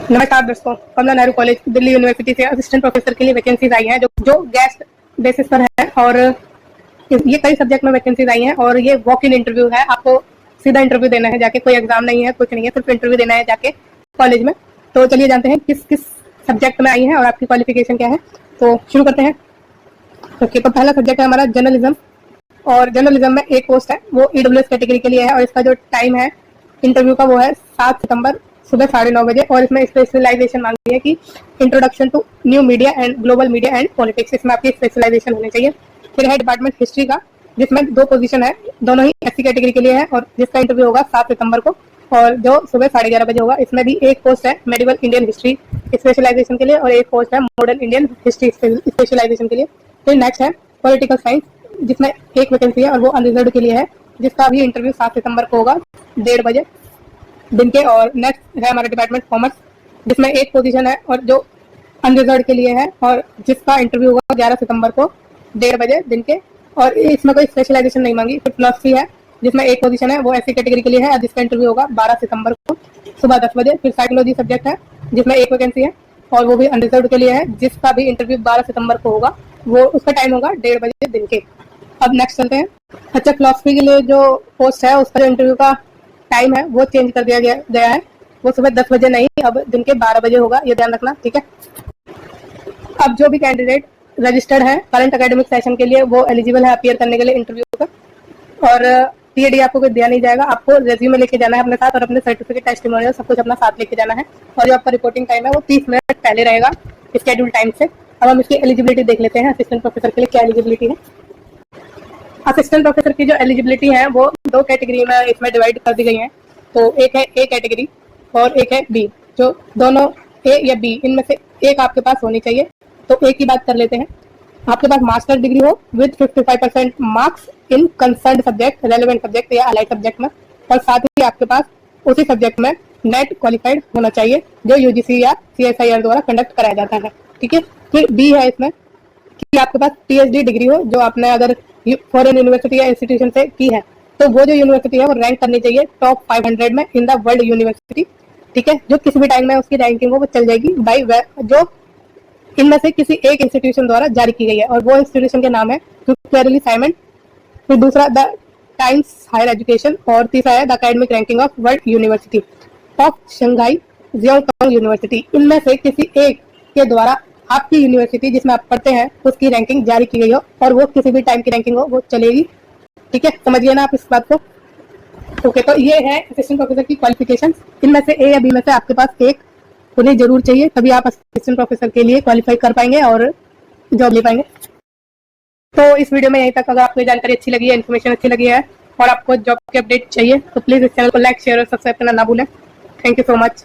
नमस्कार दोस्तों, कमला Nehru college Delhi university से असिस्टेंट प्रोफेसर के लिए वैकेंसीज आई हैं जो गेस्ट बेसिस पर है और ये कई सब्जेक्ट में वैकेंसीज आई हैं और ये वॉक इन इंटरव्यू है। आपको सीधा इंटरव्यू देना है जाके, कोई एग्जाम नहीं है, कुछ नहीं है, सिर्फ इंटरव्यू देना है जाके कॉलेज में। तो चलिए जानते हैं किस किस सब्जेक्ट में आई है और आपकी क्वालिफिकेशन क्या है। तो शुरू करते हैं। ओके, तो पहला सब्जेक्ट है हमारा जर्नलिज्म और जर्नलिज्म में एक पोस्ट है वो ईडब्ल्यूएस कैटेगरी के लिए है और इसका जो टाइम है इंटरव्यू का वो है 7 सितंबर सुबह 9:30 बजे और इसमें स्पेशलाइजेशन मांगी है कि introduction to new media and global media and politics, इसमें आपकी स्पेशलाइजेशन होनी चाहिए। फिर है डिपार्टमेंट हिस्ट्री का जिसमें 2 पोजीशन है, दोनों ही एससी कैटेगरी के लिए है और जिसका इंटरव्यू होगा 7 सितंबर को और जो सुबह 11:30 बजे होगा। इसमें भी एक पोस्ट है मेडिवल इंडियन हिस्ट्री स्पेशलाइजेशन के लिए और एक पोस्ट है मॉडर्न इंडियन हिस्ट्री स्पेशलाइजेशन के लिए। फिर नेक्स्ट है पॉलिटिकल साइंस जिसमें एक वैकेंसी है और वो अनरिजर्व्ड के लिए है, जिसका भी इंटरव्यू 7 सितंबर को होगा 1:30 बजे दिन के। और नेक्स्ट है हमारा डिपार्टमेंट कॉमर्स जिसमें एक पोजीशन है और जो अनरिजर्व्ड के लिए है और जिसका इंटरव्यू होगा 11 सितंबर को 1:30 बजे दिन के और इसमें कोई स्पेशलाइजेशन नहीं मांगी। फिर फिलॉसफी है जिसमें एक पोजीशन है वो एससी कैटेगरी के लिए है और जिसका इंटरव्यू होगा 12 सितंबर को सुबह 10 बजे। फिर साइकोलॉजी सब्जेक्ट है जिसमें एक वैकेंसी है और वो भी अनरिजर्व्ड के लिए है, जिसका भी इंटरव्यू 12 सितंबर को होगा, वो उसका टाइम होगा 1:30 बजे दिन के। अब नेक्स्ट चलते हैं। अच्छा, फिलॉसफी के लिए जो पोस्ट है उसका जो इंटरव्यू का टाइम है वो चेंज कर दिया गया है, वो सुबह 10 बजे नहीं अब दिन के 12 बजे होगा, ये ध्यान रखना, ठीक है। अब जो भी कैंडिडेट रजिस्टर्ड है करंट एकेडमिक सेशन के लिए वो एलिजिबल है अपीयर करने के लिए इंटरव्यू का और टीएडी आपको कोई दिया नहीं जाएगा, आपको रेज्यूमे लेके जाना है अपने साथ और अपने सर्टिफिकेट टेस्टिमोनियल सब कुछ अपना साथ लेके जाना है और जो आपका रिपोर्टिंग टाइम है वो 30 मिनट पहले रहेगा स्केड्यूल टाइम से। अब हम इसकी एलिजिबिलिटी देख लेते हैं, असिस्टेंट प्रोफेसर के लिए क्या एलिजिबिलिटी है। असिस्टेंट प्रोफेसर की जो एलिजिबिलिटी है वो 2 कैटेगरी में इसमें डिवाइड कर दी गई है। तो एक है ए कैटेगरी और एक है बी, जो दोनों ए या बी इनमें से एक आपके पास होनी चाहिए। तो ए की बात कर लेते हैं। आपके पास मास्टर डिग्री हो with 55% marks in concern subject, relevant subject या अलाइड सब्जेक्ट में और साथ ही आपके पास उसी सब्जेक्ट में नेट क्वालिफाइड होना चाहिए जो यूजीसी या सीएसआईआर द्वारा कंडक्ट कराया जाता है, ठीक है। फिर बी है इसमें कि आपके पास पीएचडी डिग्री हो जो आपने अगर फॉरेन यूनिवर्सिटी या इंस्टीट्यूशन से की है तो वो जो यूनिवर्सिटी है वो रैंक करनी चाहिए टॉप 500 में इन द वर्ल्ड यूनिवर्सिटी, ठीक है। जो किसी भी टाइम में उसकी रैंकिंग हो वो चल जाएगी बाई जो इनमें से किसी एक इंस्टीट्यूशन द्वारा जारी की गई है और वो इंस्टीट्यूशन के नाम है क्वेरली साइमन, फिर दूसरा द टाइम्स हायर एजुकेशन और तीसरा है the academic ranking of world university of Shanghai Jiaotong university. इनमें से किसी एक के द्वारा आपकी यूनिवर्सिटी जिसमें आप पढ़ते हैं उसकी रैंकिंग जारी की गई हो और वो किसी भी टाइम की रैंकिंग हो वो चलेगी, ठीक है। समझिए ना आप इस बात को। ओके, तो ये है असिस्टेंट प्रोफेसर की क्वालिफिकेशंस। इनमें से ए या बी में से आपके पास एक होनी जरूर चाहिए, तभी आप असिस्टेंट प्रोफेसर के लिए क्वालिफाई कर पाएंगे और जॉब ले पाएंगे। तो इस वीडियो में यहीं तक। अगर आपको ये जानकारी अच्छी लगी है, इन्फॉर्मेशन अच्छी लगी है और आपको जॉब के अपडेट चाहिए तो प्लीज इस चैनल को लाइक, शेयर और सब्सक्राइब करना ना भूलें। Thank you so much.